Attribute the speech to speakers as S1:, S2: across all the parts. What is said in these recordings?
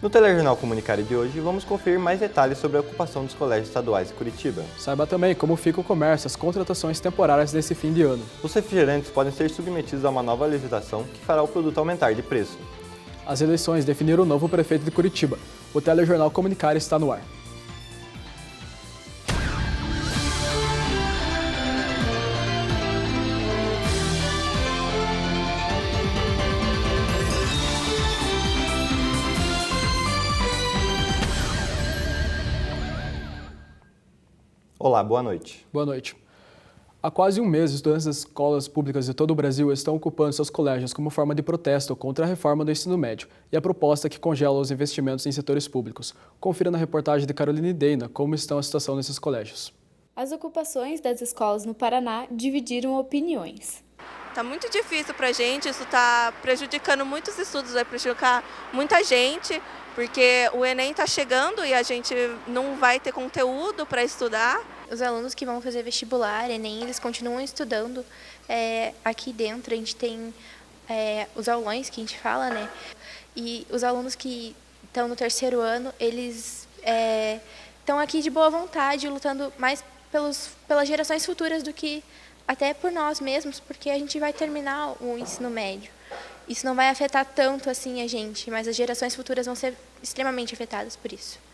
S1: No Telejornal Comunicare de hoje, vamos conferir mais detalhes sobre a ocupação dos colégios estaduais em Curitiba.
S2: Saiba também como fica o comércio e as contratações temporárias desse fim de ano.
S1: Os refrigerantes podem ser submetidos a uma nova legislação que fará o produto aumentar de preço.
S2: As eleições definiram o novo prefeito de Curitiba. O Telejornal Comunicare está no ar.
S1: Olá, boa noite.
S2: Boa noite. Há quase um mês, estudantes das escolas públicas de todo o Brasil estão ocupando seus colégios como forma de protesto contra a reforma do ensino médio e a proposta que congela os investimentos em setores públicos. Confira na reportagem de Caroline Deina como está a situação nesses colégios.
S3: As ocupações das escolas no Paraná dividiram opiniões.
S4: Tá muito difícil pra gente, isso tá prejudicando muitos estudos, vai prejudicar muita gente, porque o Enem tá chegando e a gente não vai ter conteúdo para estudar.
S5: Os alunos que vão fazer vestibular, Enem, eles continuam estudando aqui dentro. A gente tem os aulões que a gente fala, né? E os alunos que estão no terceiro ano, eles estão aqui de boa vontade, lutando mais pelas gerações futuras do que até por nós mesmos, porque a gente vai terminar o ensino médio. Isso não vai afetar tanto assim a gente, mas as gerações futuras vão ser extremamente afetadas por isso.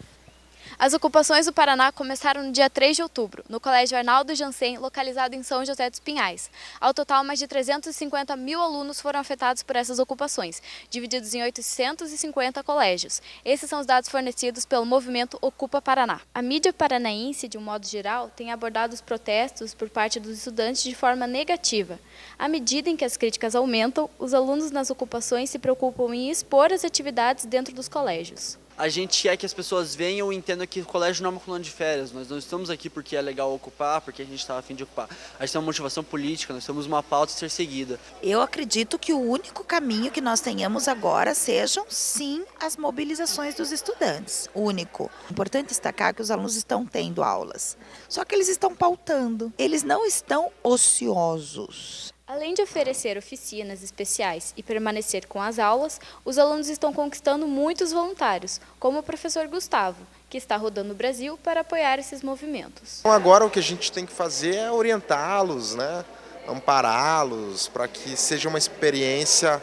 S3: As ocupações do Paraná começaram no dia 3 de outubro, no Colégio Arnaldo Jansen, localizado em São José dos Pinhais. Ao total, mais de 350 mil alunos foram afetados por essas ocupações, divididos em 850 colégios. Esses são os dados fornecidos pelo movimento Ocupa Paraná. A mídia paranaense, de um modo geral, tem abordado os protestos por parte dos estudantes de forma negativa. À medida em que as críticas aumentam, os alunos nas ocupações se preocupam em expor as atividades dentro dos colégios.
S6: A gente quer que as pessoas venham e entendam que o colégio não é uma colônia de férias. Nós não estamos aqui porque é legal ocupar, porque a gente está a fim de ocupar. A gente tem uma motivação política, nós temos uma pauta a ser seguida.
S7: Eu acredito que o único caminho que nós tenhamos agora sejam, sim, as mobilizações dos estudantes. Único. Importante destacar que os alunos estão tendo aulas. Só que eles estão pautando. Eles não estão ociosos.
S3: Além de oferecer oficinas especiais e permanecer com as aulas, os alunos estão conquistando muitos voluntários, como o professor Gustavo, que está rodando o Brasil para apoiar esses movimentos.
S8: Então agora o que a gente tem que fazer é orientá-los, né? Ampará-los, para que seja uma experiência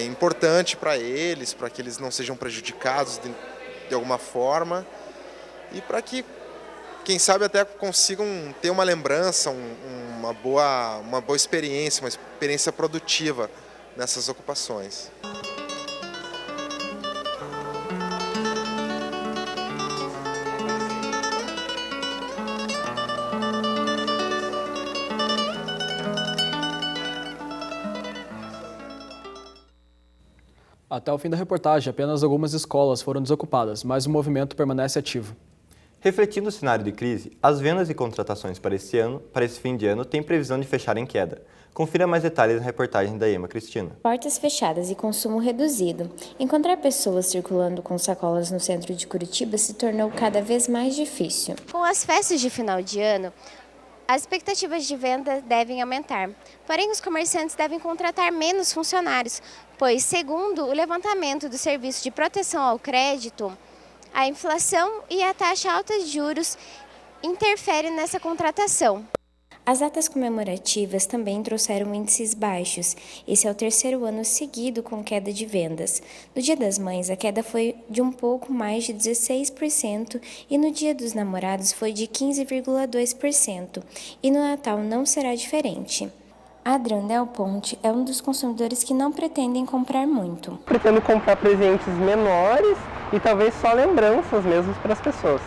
S8: importante para eles, para que eles não sejam prejudicados de alguma forma e para que, quem sabe, até consigam ter uma lembrança, uma boa experiência, uma experiência produtiva nessas ocupações.
S2: Até o fim da reportagem, apenas algumas escolas foram desocupadas, mas o movimento permanece ativo.
S1: Refletindo o cenário de crise, as vendas e contratações para esse fim de ano têm previsão de fechar em queda. Confira mais detalhes na reportagem da Ema Cristina.
S9: Portas fechadas e consumo reduzido. Encontrar pessoas circulando com sacolas no centro de Curitiba se tornou cada vez mais difícil.
S10: Com as festas de final de ano, as expectativas de venda devem aumentar. Porém, os comerciantes devem contratar menos funcionários, pois, segundo o levantamento do Serviço de Proteção ao Crédito, a inflação e a taxa alta de juros interferem nessa contratação.
S9: As datas comemorativas também trouxeram índices baixos. Esse é o terceiro ano seguido com queda de vendas. No Dia das Mães, a queda foi de um pouco mais de 16% e no Dia dos Namorados foi de 15,2%. E no Natal não será diferente. Adrian Del Ponte é um dos consumidores que não pretendem comprar muito.
S11: Pretendo comprar presentes menores e talvez só lembranças mesmo para as pessoas.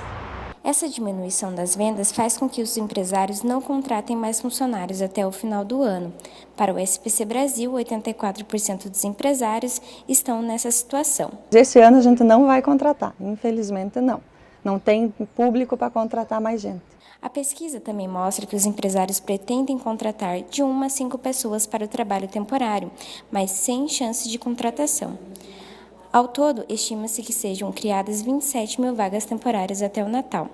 S9: Essa diminuição das vendas faz com que os empresários não contratem mais funcionários até o final do ano. Para o SPC Brasil, 84% dos empresários estão nessa situação.
S12: Esse ano a gente não vai contratar, infelizmente não. Não tem público para contratar mais gente.
S9: A pesquisa também mostra que os empresários pretendem contratar de 1 a 5 pessoas para o trabalho temporário, mas sem chance de contratação. Ao todo, estima-se que sejam criadas 27 mil vagas temporárias até o Natal.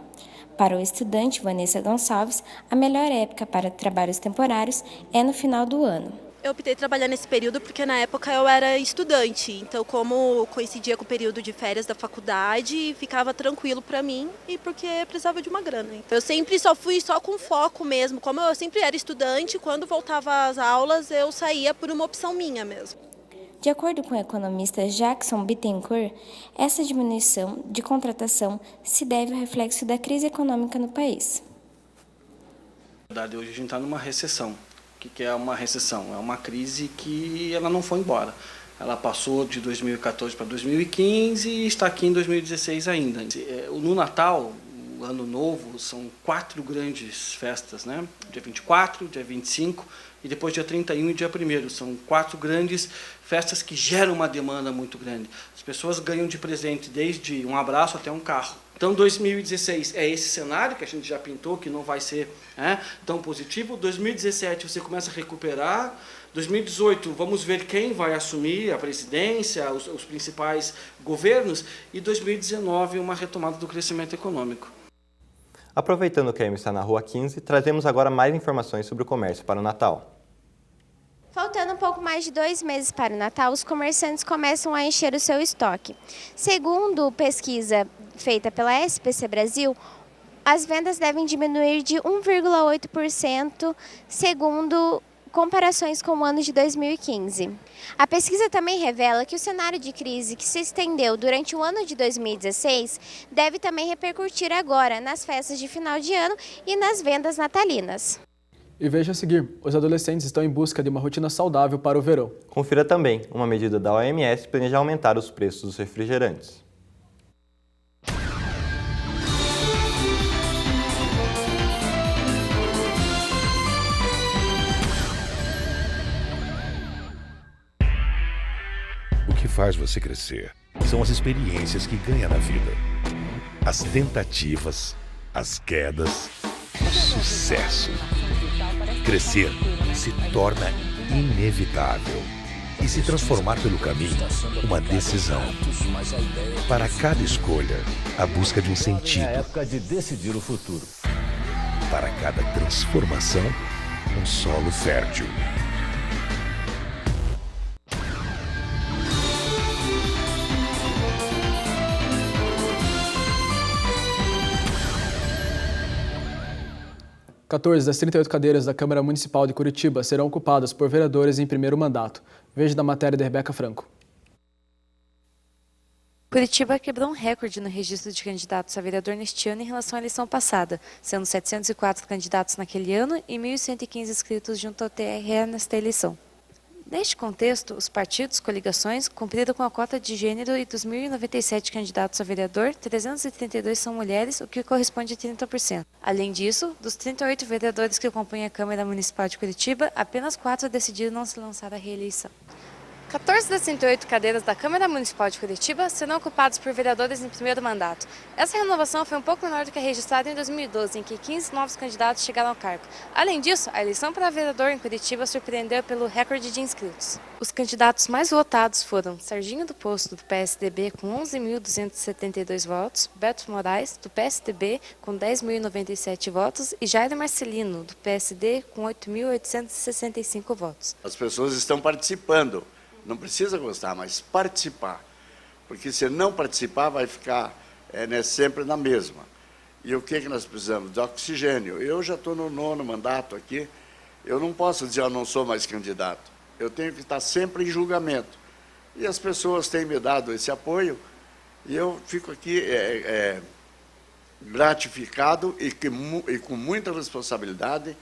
S9: Para o estudante Vanessa Gonçalves, a melhor época para trabalhos temporários é no final do ano.
S13: Eu optei trabalhar nesse período porque na época eu era estudante, então como coincidia com o período de férias da faculdade, ficava tranquilo para mim e porque precisava de uma grana. Eu sempre só fui com foco mesmo, como eu sempre era estudante, quando voltava às aulas eu saía por uma opção minha mesmo.
S9: De acordo com o economista Jackson Bittencourt, essa diminuição de contratação se deve ao reflexo da crise econômica no país.
S14: Na verdade, hoje a gente está numa recessão. O que é uma recessão? É uma crise que ela não foi embora. Ela passou de 2014 para 2015 e está aqui em 2016 ainda. No Natal, o Ano Novo, são 4 grandes festas, né? Dia 24, dia 25 e depois dia 31 e dia 1º. São 4 grandes festas que geram uma demanda muito grande. As pessoas ganham de presente desde um abraço até um carro. Então, 2016 é esse cenário que a gente já pintou, que não vai ser tão positivo. 2017 você começa a recuperar. 2018, vamos ver quem vai assumir a presidência, os principais governos. E 2019, uma retomada do crescimento econômico.
S1: Aproveitando que a Amy está na Rua 15, trazemos agora mais informações sobre o comércio para o Natal.
S10: Faltando um pouco mais de 2 meses para o Natal, os comerciantes começam a encher o seu estoque. Segundo pesquisa feita pela SPC Brasil, as vendas devem diminuir de 1,8% segundo comparações com o ano de 2015. A pesquisa também revela que o cenário de crise que se estendeu durante o ano de 2016 deve também repercutir agora nas festas de final de ano e nas vendas natalinas.
S2: E veja a seguir, os adolescentes estão em busca de uma rotina saudável para o verão.
S1: Confira também, uma medida da OMS planeja aumentar os preços dos refrigerantes.
S15: O que faz você crescer são as experiências que ganha na vida. As tentativas, as quedas, o sucesso. Crescer se torna inevitável e se transformar pelo caminho uma decisão. Para cada escolha, a busca de um sentido.
S16: É a época de decidir o futuro.
S15: Para cada transformação, um solo fértil.
S2: (14 das 38 cadeiras da Câmara Municipal de Curitiba serão ocupadas por vereadores em primeiro mandato. Veja da matéria de Rebeca Franco.
S17: Curitiba quebrou um recorde no registro de candidatos a vereador neste ano em relação à eleição passada, sendo 704 candidatos naquele ano e 1.115 inscritos junto ao TRE nesta eleição. Neste contexto, os partidos, coligações, cumpriram com a cota de gênero e dos 1.097 candidatos a vereador, 332 são mulheres, o que corresponde a 30%. Além disso, dos 38 vereadores que compõem a Câmara Municipal de Curitiba, apenas 4 decidiram não se lançar à reeleição. 14 das 38 cadeiras da Câmara Municipal de Curitiba serão ocupadas por vereadores em primeiro mandato. Essa renovação foi um pouco menor do que a registrada em 2012, em que 15 novos candidatos chegaram ao cargo. Além disso, a eleição para vereador em Curitiba surpreendeu pelo recorde de inscritos. Os candidatos mais votados foram Serginho do Posto, do PSDB, com 11.272 votos, Beto Moraes, do PSDB, com 10.097 votos, e Jair Marcelino, do PSD, com 8.865 votos.
S18: As pessoas estão participando. Não precisa gostar, mas participar. Porque se não participar, vai ficar sempre na mesma. E o que nós precisamos? De oxigênio. Eu já estou no 9º mandato aqui, eu não posso dizer eu não sou mais candidato. Eu tenho que estar sempre em julgamento. E as pessoas têm me dado esse apoio, e eu fico aqui gratificado e com muita responsabilidade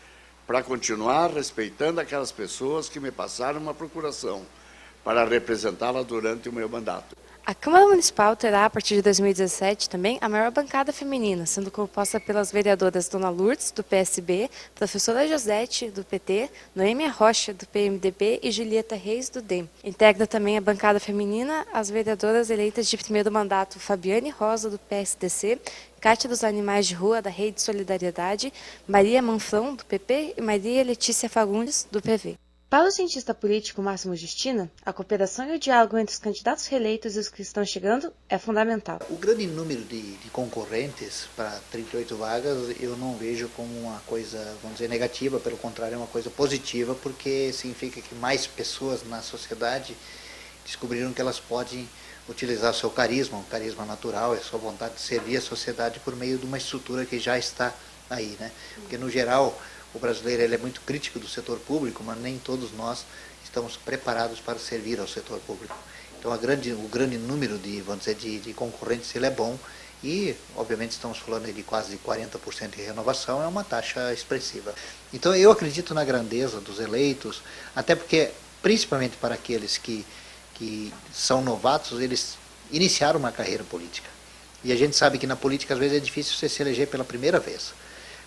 S18: para continuar respeitando aquelas pessoas que me passaram uma procuração, para representá-la durante o meu mandato.
S17: A Câmara Municipal terá, a partir de 2017, também a maior bancada feminina, sendo composta pelas vereadoras Dona Lourdes, do PSB, professora Josete, do PT, Noêmia Rocha, do PMDB e Julieta Reis, do DEM. Integra também a bancada feminina as vereadoras eleitas de primeiro mandato Fabiane Rosa, do PSDC, Cátia dos Animais de Rua, da Rede Solidariedade, Maria Manfrão, do PP e Maria Letícia Fagundes, do PV. Para o cientista político Máximo Justina, a cooperação e o diálogo entre os candidatos reeleitos e os que estão chegando é fundamental.
S19: O grande número de concorrentes para 38 vagas eu não vejo como uma coisa, vamos dizer, negativa, pelo contrário, é uma coisa positiva, porque significa que mais pessoas na sociedade descobriram que elas podem utilizar seu carisma, um carisma natural, a sua vontade de servir a sociedade por meio de uma estrutura que já está aí, né? Porque, no geral, o brasileiro ele é muito crítico do setor público, mas nem todos nós estamos preparados para servir ao setor público. Então, o grande número vamos dizer, de concorrentes ele é bom e, obviamente, estamos falando aí de quase 40% de renovação, é uma taxa expressiva. Então, eu acredito na grandeza dos eleitos, até porque, principalmente para aqueles que são novatos, eles iniciaram uma carreira política. E a gente sabe que na política, às vezes, é difícil você se eleger pela primeira vez.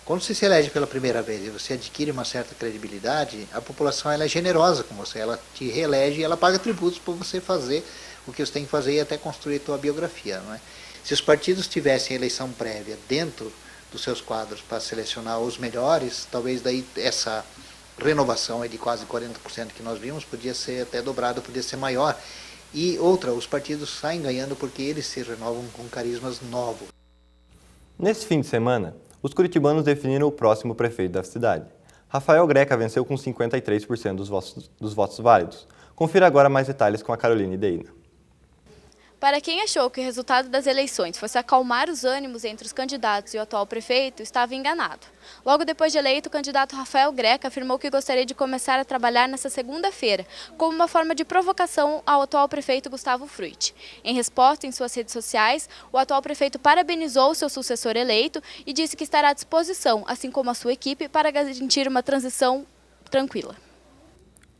S19: Quando você se elege pela primeira vez e você adquire uma certa credibilidade, a população ela é generosa com você, ela te reelege e ela paga tributos por você fazer o que você tem que fazer e até construir a tua biografia, não é? Se os partidos tivessem eleição prévia dentro dos seus quadros para selecionar os melhores, talvez daí essa renovação de quase 40% que nós vimos podia ser até dobrada, podia ser maior. E outra, os partidos saem ganhando porque eles se renovam com carismas novos.
S1: Nesse fim de semana, os curitibanos definiram o próximo prefeito da cidade. Rafael Greca venceu com 53% dos votos válidos. Confira agora mais detalhes com a Caroline Deina.
S3: Para quem achou que o resultado das eleições fosse acalmar os ânimos entre os candidatos e o atual prefeito, estava enganado. Logo depois de eleito, o candidato Rafael Greca afirmou que gostaria de começar a trabalhar nesta segunda-feira, como uma forma de provocação ao atual prefeito Gustavo Frutti. Em resposta em suas redes sociais, o atual prefeito parabenizou seu sucessor eleito e disse que estará à disposição, assim como a sua equipe, para garantir uma transição tranquila.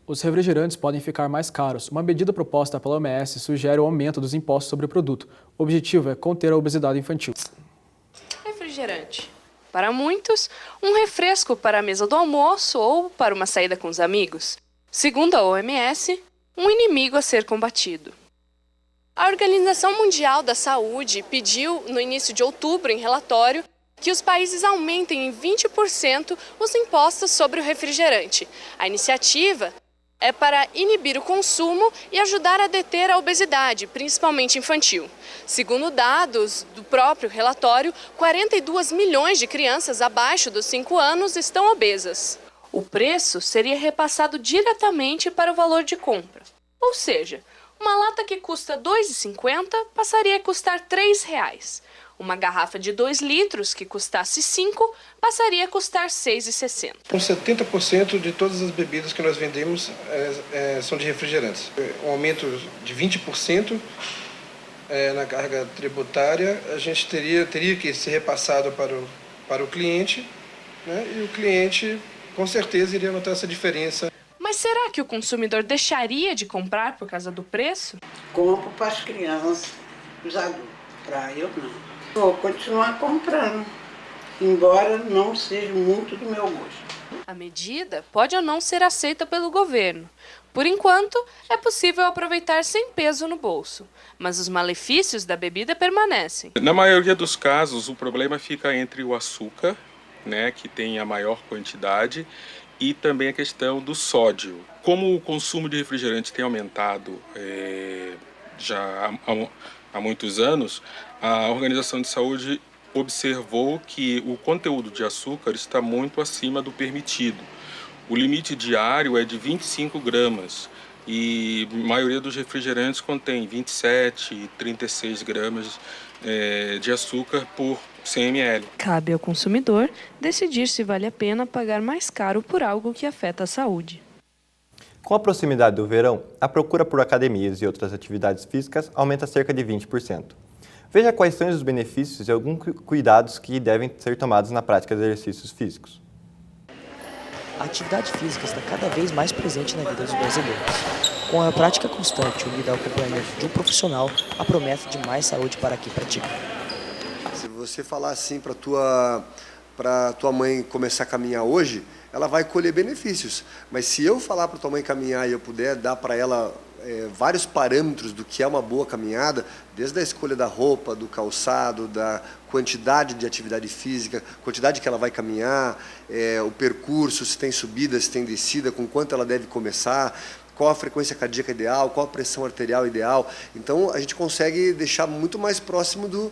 S2: Os refrigerantes podem ficar mais caros. Uma medida proposta pela OMS sugere o aumento dos impostos sobre o produto. O objetivo é conter a obesidade infantil.
S20: Refrigerante. Para muitos, um refresco para a mesa do almoço ou para uma saída com os amigos. Segundo a OMS, um inimigo a ser combatido. A Organização Mundial da Saúde pediu, no início de outubro, em relatório, que os países aumentem em 20% os impostos sobre o refrigerante. A iniciativa é para inibir o consumo e ajudar a deter a obesidade, principalmente infantil. Segundo dados do próprio relatório, 42 milhões de crianças abaixo dos 5 anos estão obesas. O preço seria repassado diretamente para o valor de compra. Ou seja, uma lata que custa R$ 2,50 passaria a custar R$ 3. Uma garrafa de 2 litros, que custasse 5, passaria a custar R$ 6,60.
S21: 70% de todas as bebidas que nós vendemos são de refrigerantes. Um aumento de 20% na carga tributária, a gente teria que ser repassado para o cliente, né? E o cliente, com certeza, iria notar essa diferença.
S20: Mas será que o consumidor deixaria de comprar por causa do preço?
S22: Compro para as crianças, os adultos. Para eu, não. Vou continuar comprando, embora não seja muito do meu gosto.
S20: A medida pode ou não ser aceita pelo governo. Por enquanto, é possível aproveitar sem peso no bolso, mas os malefícios da bebida permanecem.
S23: Na maioria dos casos, o problema fica entre o açúcar, né, que tem a maior quantidade, e também a questão do sódio. Como o consumo de refrigerante tem aumentado já há muitos anos, a Organização de Saúde observou que o conteúdo de açúcar está muito acima do permitido. O limite diário é de 25 gramas e a maioria dos refrigerantes contém 27 e 36 gramas de açúcar por 100 ml.
S20: Cabe ao consumidor decidir se vale a pena pagar mais caro por algo que afeta a saúde.
S1: Com a proximidade do verão, a procura por academias e outras atividades físicas aumenta cerca de 20%. Veja quais são os benefícios e alguns cuidados que devem ser tomados na prática de exercícios físicos.
S24: A atividade física está cada vez mais presente na vida dos brasileiros. Com a prática constante unida ao acompanhamento de um profissional, a promessa de mais saúde para quem pratica.
S25: Se você falar assim para tua mãe começar a caminhar hoje, ela vai colher benefícios. Mas se eu falar para tua mãe caminhar e eu puder dar para ela vários parâmetros do que é uma boa caminhada, desde a escolha da roupa, do calçado, da quantidade de atividade física, quantidade que ela vai caminhar, o percurso, se tem subida, se tem descida, com quanto ela deve começar, qual a frequência cardíaca ideal, qual a pressão arterial ideal. Então, a gente consegue deixar muito mais próximo do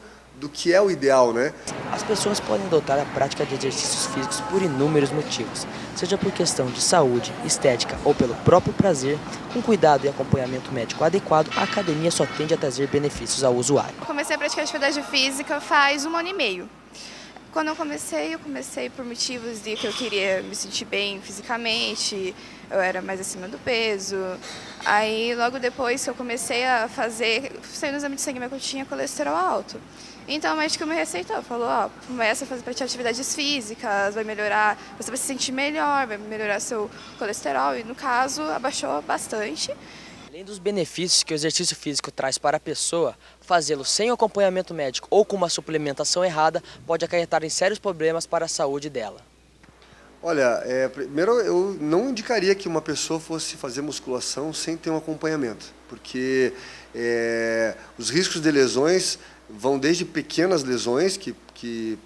S25: que é o ideal, né?
S24: As pessoas podem adotar a prática de exercícios físicos por inúmeros motivos, seja por questão de saúde, estética ou pelo próprio prazer. Com cuidado e acompanhamento médico adequado, a academia só tende a trazer benefícios ao usuário.
S4: Eu comecei a praticar atividade física faz 1 ano e meio. Quando eu comecei por motivos de que eu queria me sentir bem fisicamente, eu era mais acima do peso. Aí, logo depois que eu comecei a saiu no exame de sangue, que eu tinha colesterol alto. Então, o médico me receitou, falou, começa a praticar atividades físicas, vai melhorar, você vai se sentir melhor, vai melhorar seu colesterol. E, no caso, abaixou bastante.
S24: Além dos benefícios que o exercício físico traz para a pessoa, fazê-lo sem acompanhamento médico ou com uma suplementação errada pode acarretar em sérios problemas para a saúde dela.
S25: Olha, primeiro eu não indicaria que uma pessoa fosse fazer musculação sem ter um acompanhamento, porque os riscos de lesões vão desde pequenas lesões que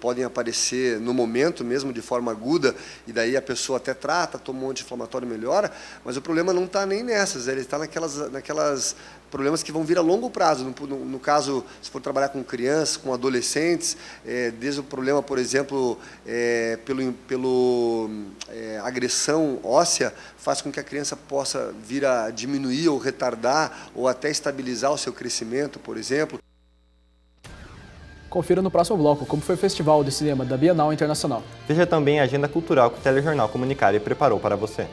S25: podem aparecer no momento mesmo de forma aguda, e daí a pessoa até trata, toma um anti-inflamatório e melhora, mas o problema não está nem nessas, ele está naquelas problemas que vão vir a longo prazo. No caso, se for trabalhar com crianças, com adolescentes, desde o problema, por exemplo, pelo agressão óssea, faz com que a criança possa vir a diminuir ou retardar ou até estabilizar o seu crescimento, por exemplo.
S2: Confira no próximo bloco como foi o Festival de Cinema da Bienal Internacional.
S1: Veja também a agenda cultural que o Telejornal Comunicare preparou para você.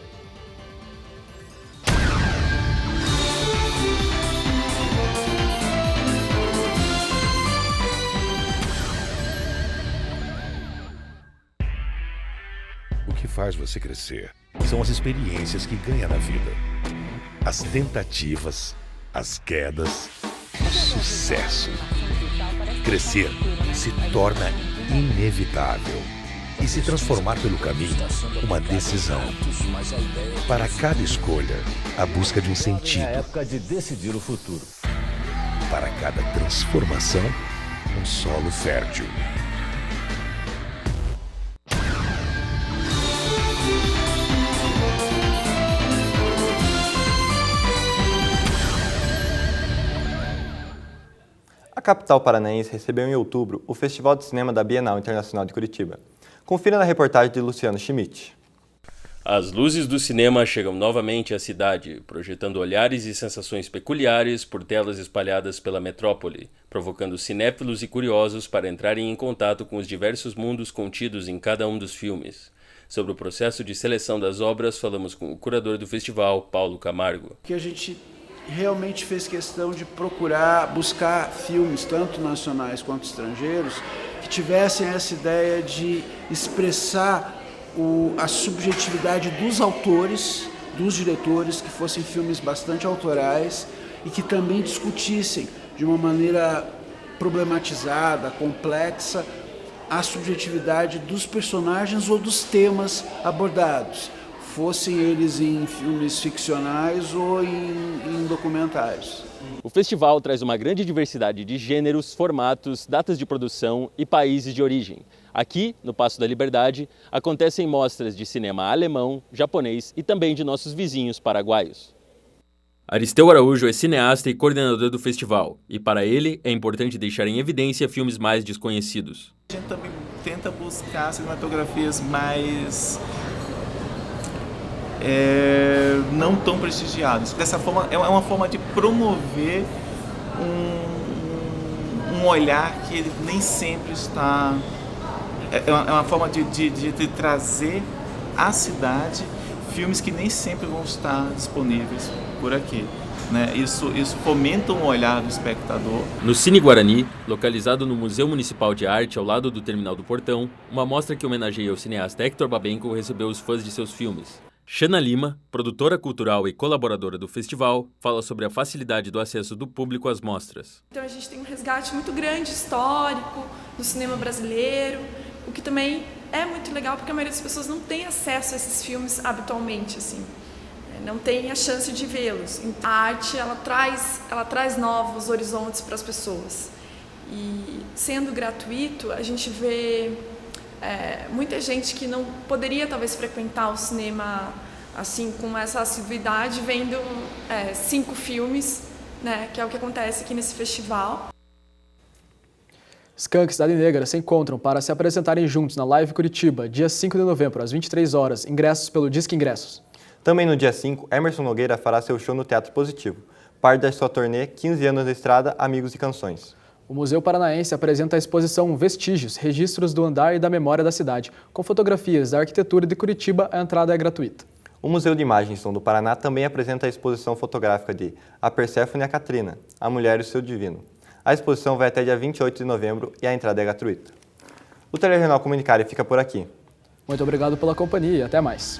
S15: O que faz você crescer são as experiências que ganha na vida. As tentativas, as quedas, o sucesso. Crescer se torna inevitável e se transformar pelo caminho uma decisão. Para cada escolha, a busca de um sentido.
S16: É a época de decidir o futuro.
S15: Para cada transformação, um solo fértil.
S1: A capital paranaense recebeu em outubro o Festival de Cinema da Bienal Internacional de Curitiba. Confira na reportagem de Luciano Schmidt.
S5: As luzes do cinema chegam novamente à cidade, projetando olhares e sensações peculiares por telas espalhadas pela metrópole, provocando cinéfilos e curiosos para entrarem em contato com os diversos mundos contidos em cada um dos filmes. Sobre o processo de seleção das obras, falamos com o curador do festival, Paulo Camargo.
S6: Que a gente realmente fez questão de buscar filmes, tanto nacionais quanto estrangeiros, que tivessem essa ideia de expressar a subjetividade dos autores, dos diretores, que fossem filmes bastante autorais e que também discutissem de uma maneira problematizada, complexa, a subjetividade dos personagens ou dos temas abordados, fossem eles em filmes ficcionais ou em documentários.
S5: O festival traz uma grande diversidade de gêneros, formatos, datas de produção e países de origem. Aqui, no Paço da Liberdade, acontecem mostras de cinema alemão, japonês e também de nossos vizinhos paraguaios. Aristeu Araújo é cineasta e coordenador do festival, e para ele é importante deixar em evidência filmes mais desconhecidos.
S7: A gente também tenta buscar cinematografias mais não tão prestigiadas. Dessa forma, é uma forma de promover um olhar que ele nem sempre está... É uma forma de trazer à cidade filmes que nem sempre vão estar disponíveis por aqui. Né? Isso fomenta um olhar do espectador.
S5: No Cine Guarani, localizado no Museu Municipal de Arte ao lado do Terminal do Portão, uma mostra que homenageia o cineasta Hector Babenco recebeu os fãs de seus filmes. Xana Lima, produtora cultural e colaboradora do festival, fala sobre a facilidade do acesso do público às mostras.
S8: Então a gente tem um resgate muito grande, histórico, do cinema brasileiro, o que também é muito legal porque a maioria das pessoas não tem acesso a esses filmes habitualmente, assim. não tem a chance de vê-los. A arte ela traz novos horizontes para as pessoas. E sendo gratuito, a gente vê muita gente que não poderia talvez frequentar o cinema assim com essa assiduidade, vendo 5 filmes, né, que é o que acontece aqui nesse festival.
S2: Skank e Cidade Negra se encontram para se apresentarem juntos na Live Curitiba, dia 5 de novembro, às 23 horas. Ingressos pelo Disque Ingressos.
S1: Também no dia 5, Emerson Nogueira fará seu show no Teatro Positivo, parte da sua turnê 15 anos na estrada, Amigos e Canções.
S2: O Museu Paranaense apresenta a exposição Vestígios, Registros do Andar e da Memória da Cidade, com fotografias da arquitetura de Curitiba. A entrada é gratuita.
S1: O Museu de Imagem e Som do Paraná também apresenta a exposição fotográfica de A Perséfone e a Catrina, A Mulher e o Seu Divino. A exposição vai até dia 28 de novembro e a entrada é gratuita. O Telejornal Comunicário fica por aqui.
S2: Muito obrigado pela companhia e até mais.